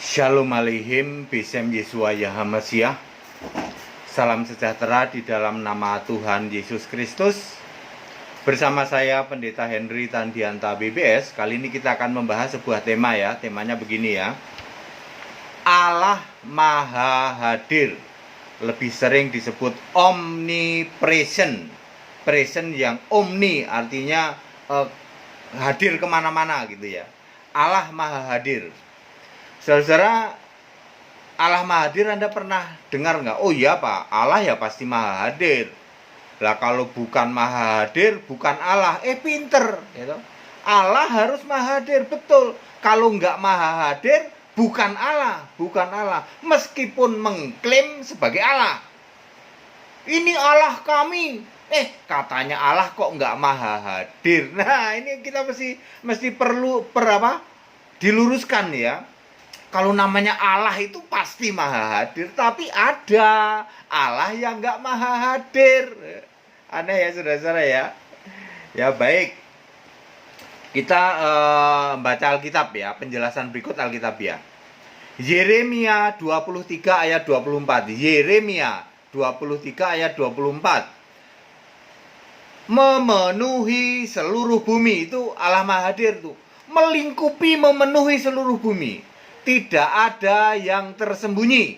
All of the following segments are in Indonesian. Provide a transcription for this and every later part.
Shalom Aleichem, Besem Yesua Yahamasiah. Salam sejahtera di dalam nama Tuhan Yesus Kristus. Bersama saya Pendeta Henry Tandianta BBS. Kali ini kita akan membahas sebuah tema ya. Temanya begini ya. Allah Maha Hadir. Lebih sering disebut omnipresent. Present yang omni artinya hadir kemana-mana gitu ya. Allah Maha Hadir. Saudara, Allah Maha Hadir Anda pernah dengar nggak? Oh iya Pak, Allah ya pasti Maha Hadir. Lah kalau bukan Maha Hadir, bukan Allah. Pinter, gitu. Allah harus Maha Hadir, betul. Kalau nggak Maha Hadir, bukan Allah, bukan Allah. Meskipun mengklaim sebagai Allah. Ini Allah kami. Katanya Allah kok nggak Maha Hadir. Nah, ini kita mesti perlu diluruskan ya. Kalau namanya Allah itu pasti Maha Hadir, tapi ada Allah yang nggak Maha Hadir. Aneh ya saudara-saudara ya. Ya baik, kita baca Alkitab ya, penjelasan berikut Alkitab ya. Yeremia 23 ayat 24. Yeremia 23 ayat 24. Memenuhi seluruh bumi, itu Allah Maha Hadir tuh. Melingkupi, memenuhi seluruh bumi. Tidak ada yang tersembunyi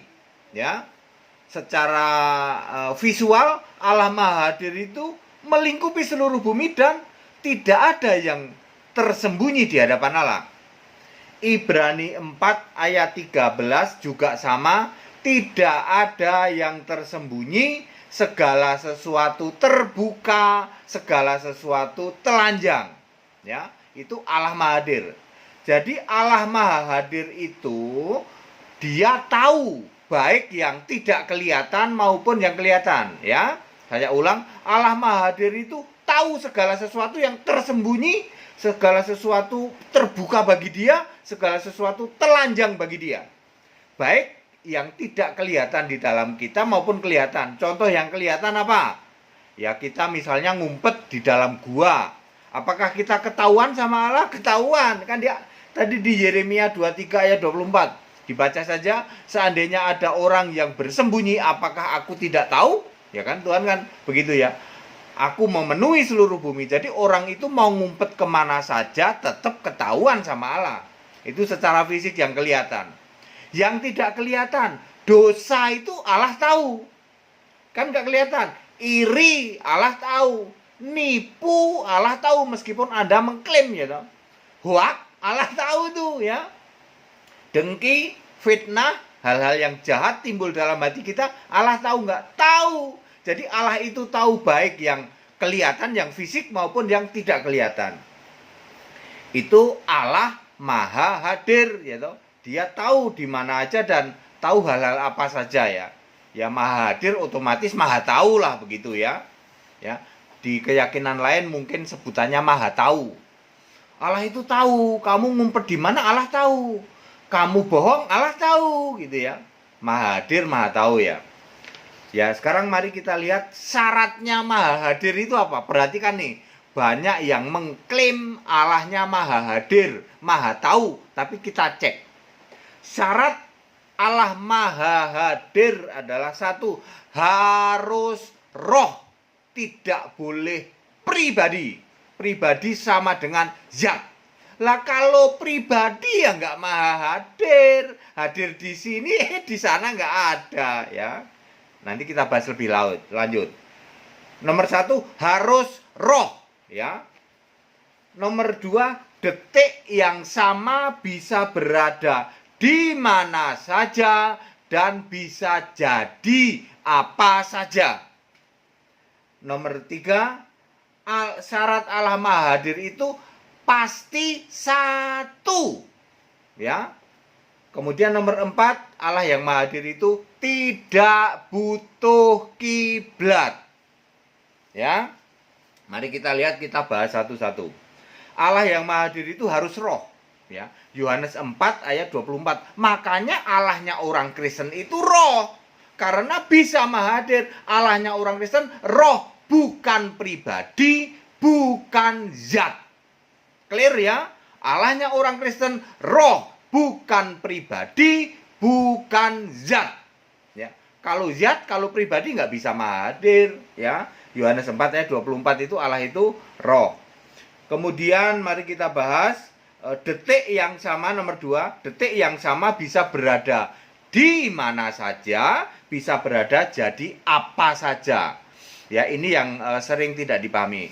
ya. Secara visual Allah Maha Hadir itu melingkupi seluruh bumi dan tidak ada yang tersembunyi di hadapan Allah. Ibrani 4 ayat 13 juga sama. Tidak ada yang tersembunyi, segala sesuatu terbuka, segala sesuatu telanjang ya. Itu Allah Maha Hadir. Jadi Allah Maha Hadir itu Dia tahu baik yang tidak kelihatan maupun yang kelihatan ya. Saya ulang, Allah Maha Hadir itu tahu segala sesuatu yang tersembunyi, segala sesuatu terbuka bagi Dia, segala sesuatu telanjang bagi Dia. Baik yang tidak kelihatan di dalam kita maupun kelihatan. Contoh yang kelihatan apa? Ya kita misalnya ngumpet di dalam gua. Apakah kita ketahuan sama Allah? Ketahuan. Kan dia tadi di Yeremia 23 ayat 24. Dibaca saja, seandainya ada orang yang bersembunyi, apakah aku tidak tahu? Ya kan, Tuhan kan begitu ya. Aku memenuhi seluruh bumi. Jadi orang itu mau ngumpet kemana saja, tetap ketahuan sama Allah. Itu secara fisik yang kelihatan. Yang tidak kelihatan, dosa itu Allah tahu. Kan gak kelihatan. Iri, Allah tahu. Nipu, Allah tahu meskipun Anda mengklaim ya toh. Hoak, Allah tahu tuh ya. Dengki, fitnah, hal-hal yang jahat timbul dalam hati kita, Allah tahu nggak? Tahu. Jadi Allah itu tahu baik yang kelihatan, yang fisik maupun yang tidak kelihatan. Itu Allah Maha Hadir ya toh. Dia tahu di mana aja dan tahu hal-hal apa saja ya. Ya Maha Hadir otomatis Maha tahu lah begitu ya. Ya. Di keyakinan lain mungkin sebutannya Maha tahu. Allah itu tahu, kamu ngumpet di mana Allah tahu. Kamu bohong Allah tahu gitu ya. Maha Hadir, Maha tahu ya. Ya, sekarang mari kita lihat syaratnya Maha Hadir itu apa? Perhatikan nih, banyak yang mengklaim Allahnya Maha Hadir, Maha tahu, tapi kita cek. Syarat Allah Maha Hadir adalah satu, harus roh, tidak boleh pribadi. Pribadi sama dengan zat. Lah kalau pribadi ya nggak Maha Hadir. Hadir di sini, di sana nggak ada ya. Nanti kita bahas lebih lanjut. Nomor satu, harus roh ya. Nomor dua, detik yang sama bisa berada di mana saja dan bisa jadi apa saja. Nomor tiga, syarat Allah Maha Hadir itu pasti satu ya. Kemudian nomor 4, Allah yang Maha Hadir itu tidak butuh kiblat ya. Mari kita lihat, kita bahas satu-satu. Allah yang Maha Hadir itu harus roh ya. Yohanes 4 ayat 24. Makanya Allahnya orang Kristen itu roh, karena bisa Maha Hadir. Allahnya orang Kristen roh, bukan pribadi, bukan zat. Clear ya? Allahnya orang Kristen roh, bukan pribadi, bukan zat. Ya. Kalau zat, kalau pribadi nggak bisa maha hadir. Ya. Yohanes 4 ayat 24 itu Allah itu roh. Kemudian mari kita bahas detik yang sama nomor 2. Detik yang sama bisa berada di mana saja, bisa berada jadi apa saja. Ya, ini yang sering tidak dipahami.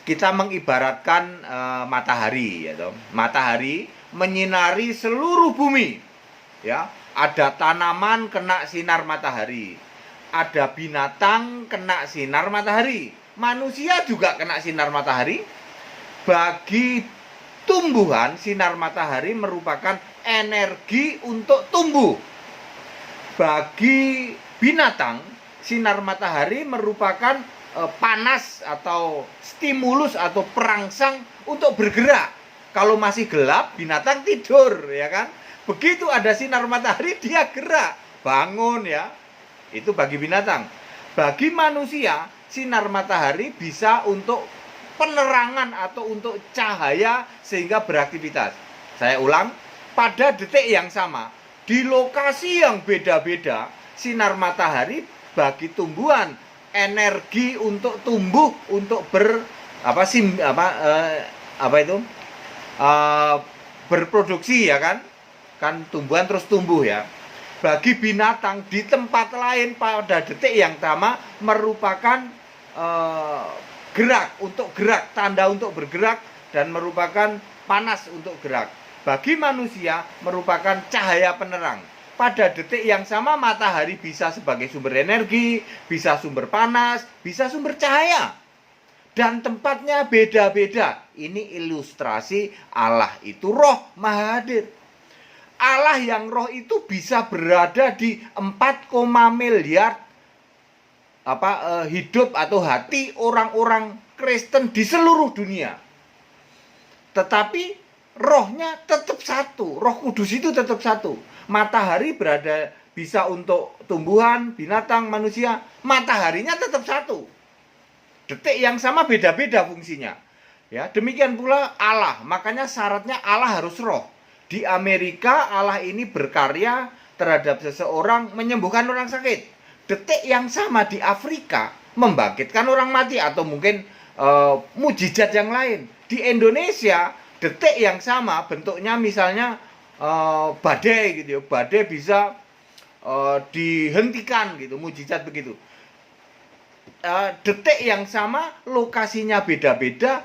Kita mengibaratkan matahari, ya toh. Matahari menyinari seluruh bumi. Ya, ada tanaman kena sinar matahari, ada binatang kena sinar matahari, manusia juga kena sinar matahari. Bagi tumbuhan, sinar matahari merupakan energi untuk tumbuh. Bagi binatang, sinar matahari merupakan panas atau stimulus atau perangsang untuk bergerak. Kalau masih gelap, binatang tidur, ya kan? Begitu ada sinar matahari, dia gerak, bangun, ya. Itu bagi binatang. Bagi manusia, sinar matahari bisa untuk penerangan atau untuk cahaya sehingga beraktivitas. Saya ulang, pada detik yang sama, di lokasi yang beda-beda, sinar matahari bagi tumbuhan energi untuk tumbuh, untuk berproduksi, ya kan? Kan tumbuhan terus tumbuh, ya. Bagi binatang di tempat lain pada detik yang sama merupakan gerak, untuk gerak, tanda untuk bergerak, dan merupakan panas untuk gerak. Bagi manusia merupakan cahaya penerang. Pada detik yang sama matahari bisa sebagai sumber energi, bisa sumber panas, bisa sumber cahaya. Dan tempatnya beda-beda. Ini ilustrasi Allah itu roh maha hadir. Allah yang roh itu bisa berada di 4, miliar hidup atau hati orang-orang Kristen di seluruh dunia. Tetapi rohnya tetap satu. Roh Kudus itu tetap satu. Matahari berada bisa untuk tumbuhan, binatang, manusia. Mataharinya tetap satu. Detik yang sama beda-beda fungsinya. Ya, demikian pula Allah. Makanya syaratnya Allah harus roh. Di Amerika Allah ini berkarya terhadap seseorang, menyembuhkan orang sakit. Detik yang sama di Afrika membangkitkan orang mati, atau mungkin mujizat yang lain. Di Indonesia detik yang sama bentuknya misalnya badai gitu ya. Badai bisa dihentikan gitu, mujizat begitu. Detik yang sama lokasinya beda-beda,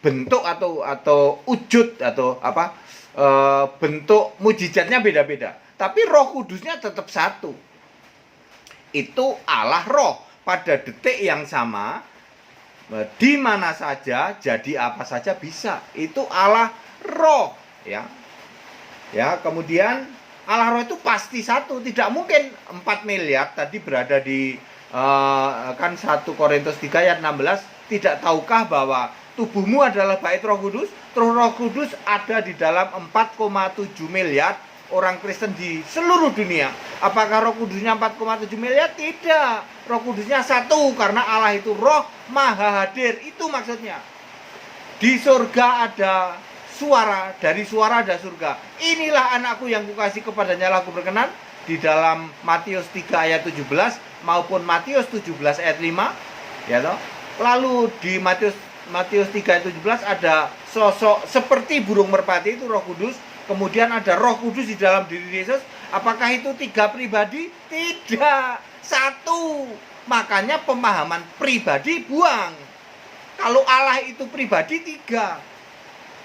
bentuk atau wujud atau bentuk mujizatnya beda-beda. Tapi Roh Kudusnya tetap satu. Itu Allah roh. Pada detik yang sama, di mana saja, jadi apa saja bisa. Itu Allah roh, ya. Ya, kemudian Allah roh itu pasti satu. Tidak mungkin 4 miliar tadi berada di kan 1 Korintus 3 ayat 16. Tidak tahukah bahwa tubuhmu adalah bait Roh Kudus? Terus Roh Kudus ada di dalam 4,7 miliar orang Kristen di seluruh dunia. Apakah Roh Kudusnya 4,7 miliar? Tidak. Roh Kudusnya satu, karena Allah itu roh maha hadir. Itu maksudnya. Di surga ada suara, dari suara ada surga. Inilah anakku yang kukasih, kepadanya aku berkenan. Di dalam Matius 3 ayat 17 maupun Matius 17 ayat 5, ya toh. Lalu di Matius 3 ayat 17 ada sosok seperti burung merpati, itu Roh Kudus. Kemudian ada Roh Kudus di dalam diri Yesus. Apakah itu 3 pribadi? Tidak, satu. Makanya pemahaman pribadi buang. Kalau Allah itu pribadi 3.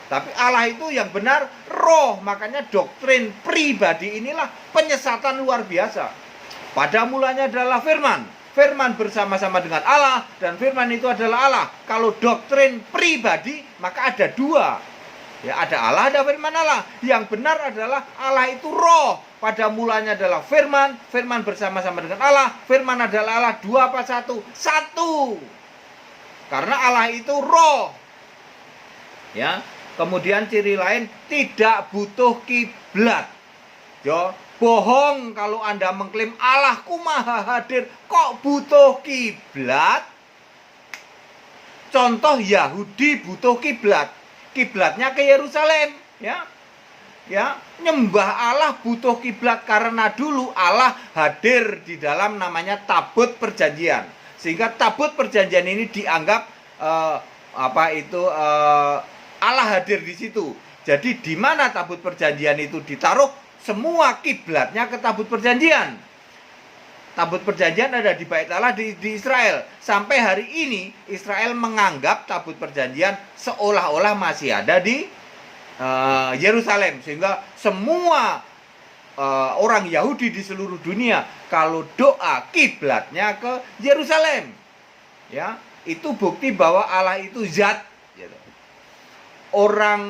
Tapi Allah itu yang benar roh. Makanya doktrin pribadi inilah penyesatan luar biasa. Pada mulanya adalah firman. Firman bersama-sama dengan Allah, dan firman itu adalah Allah. Kalau doktrin pribadi, maka ada 2. Ya, ada Allah, ada firman Allah. Yang benar adalah Allah itu roh. Pada mulanya adalah firman, firman bersama-sama dengan Allah, firman adalah Allah. 2 apa 1? 1. Karena Allah itu roh. Ya. Kemudian ciri lain, tidak butuh kiblat. Yo, bohong kalau Anda mengklaim Allahku maha hadir, kok butuh kiblat? Contoh, Yahudi butuh kiblat. Kiblatnya ke Yerusalem, ya. Ya, nyembah Allah butuh kiblat karena dulu Allah hadir di dalam namanya tabut perjanjian. Sehingga tabut perjanjian ini dianggap Allah hadir di situ. Jadi di mana tabut perjanjian itu ditaruh, semua kiblatnya ke tabut perjanjian. Tabut perjanjian ada di Bait Allah di Israel. Sampai hari ini Israel menganggap tabut perjanjian seolah-olah masih ada di Yerusalem, sehingga semua orang Yahudi di seluruh dunia kalau doa kiblatnya ke Yerusalem. Ya, itu bukti bahwa Allah itu zat. Gitu. Orang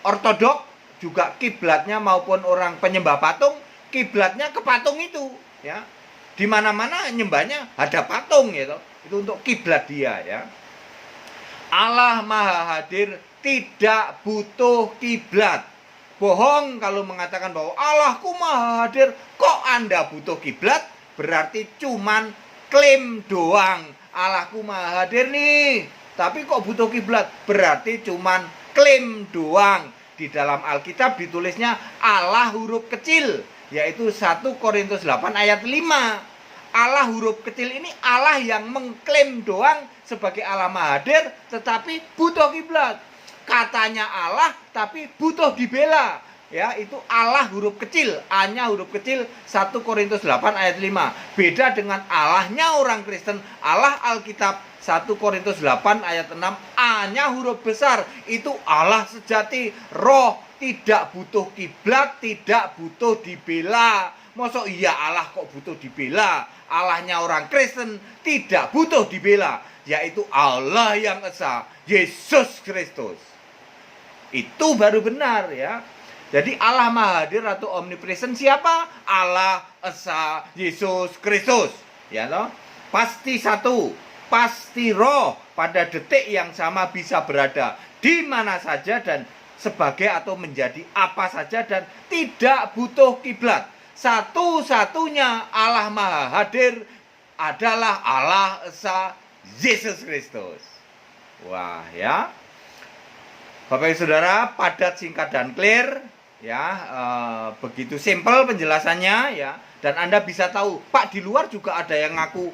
Ortodok juga kiblatnya maupun orang penyembah patung kiblatnya ke patung itu. Ya, di mana-mana nyembahnya ada patung, gitu. Itu untuk kiblat dia. Ya, Allah Maha Hadir tidak butuh kiblat. Bohong kalau mengatakan bahwa Allahku Maha Hadir, kok Anda butuh kiblat? Berarti cuman klaim doang. Allahku Maha Hadir nih, tapi kok butuh kiblat? Berarti cuman klaim doang. Di dalam Alkitab ditulisnya Allah huruf kecil, yaitu 1 Korintus 8 ayat 5. Allah huruf kecil ini Allah yang mengklaim doang sebagai Allah Maha Hadir, tetapi butuh kiblat. Katanya Allah tapi butuh dibela. Ya, itu Allah huruf kecil, A-nya huruf kecil 1 Korintus 8 ayat 5. Beda dengan Allahnya orang Kristen, Allah Alkitab 1 Korintus 8 ayat 6, A-nya huruf besar. Itu Allah sejati, roh, tidak butuh kiblat, tidak butuh dibela. Masa iya Allah kok butuh dibela? Allahnya orang Kristen tidak butuh dibela, yaitu Allah yang esa, Yesus Kristus. Itu baru benar, ya. Jadi Allah Maha Hadir atau omnipresent siapa? Allah esa Yesus Kristus, ya toh? Pasti satu, pasti roh, pada detik yang sama bisa berada di mana saja dan sebagai atau menjadi apa saja dan tidak butuh kiblat. Satu-satunya Allah Maha Hadir adalah Allah esa Yesus Kristus. Wah, ya. Bapak Ibu Saudara, padat, singkat dan clear, ya, begitu simpel penjelasannya, ya. Dan Anda bisa tahu, Pak, di luar juga ada yang ngaku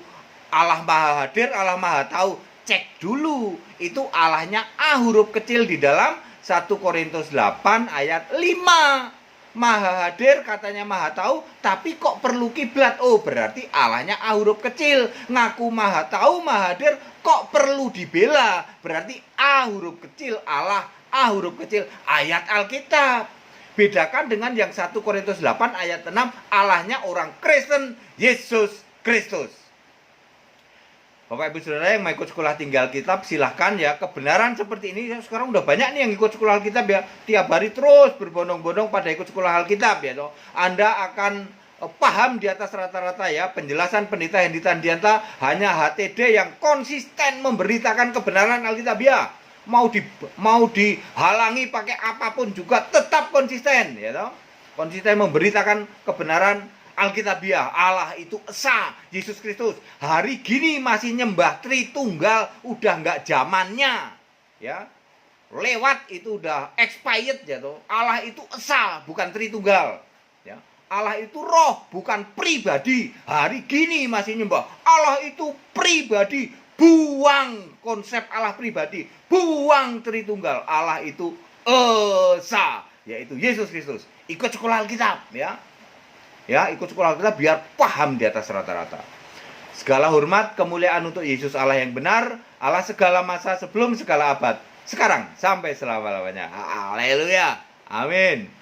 Allah Maha Hadir, Allah Maha Tahu. Cek dulu, itu Allahnya A huruf kecil di dalam 1 Korintus 8 ayat 5. Maha Hadir, katanya Maha Tahu, tapi kok perlu kiblat? Oh, berarti Allahnya A huruf kecil. Ngaku Maha Tahu, Maha Hadir, kok perlu dibela? Berarti A huruf kecil, Allah A huruf kecil, ayat Alkitab. Bedakan dengan yang 1 Korintus 8 ayat 6, Allahnya orang Kristen, Yesus Kristus. Bapak Ibu Saudara yang mau ikut sekolah tinggal kitab, silahkan ya. Kebenaran seperti ini sekarang udah banyak nih yang ikut sekolah Alkitab, ya. Tiap hari terus berbondong-bondong pada ikut sekolah Alkitab, ya toh. Anda akan paham di atas rata-rata, ya. Penjelasan Pendeta Hendy Tandianta hanya HTD yang konsisten memberitakan kebenaran Alkitab, ya. Mau dihalangi pakai apapun juga tetap konsisten, ya toh. Konsisten memberitakan kebenaran Alkitabiah. Allah itu esa, Yesus Kristus. Hari gini masih nyembah Tritunggal, udah nggak zamannya, ya. Lewat itu udah expired, ya toh. Allah itu esa, bukan Tritunggal, ya. Allah itu roh, bukan pribadi. Hari gini masih nyembah Allah itu pribadi. Buang konsep Allah pribadi, buang Tritunggal. Allah itu esa, yaitu Yesus Kristus. Ikut sekolah Alkitab, ya. Ya, ikut sekolah Alkitab biar paham di atas rata-rata. Segala hormat, kemuliaan untuk Yesus Allah yang benar, Allah segala masa sebelum segala abad, sekarang sampai selama-lamanya. Haleluya. Amin.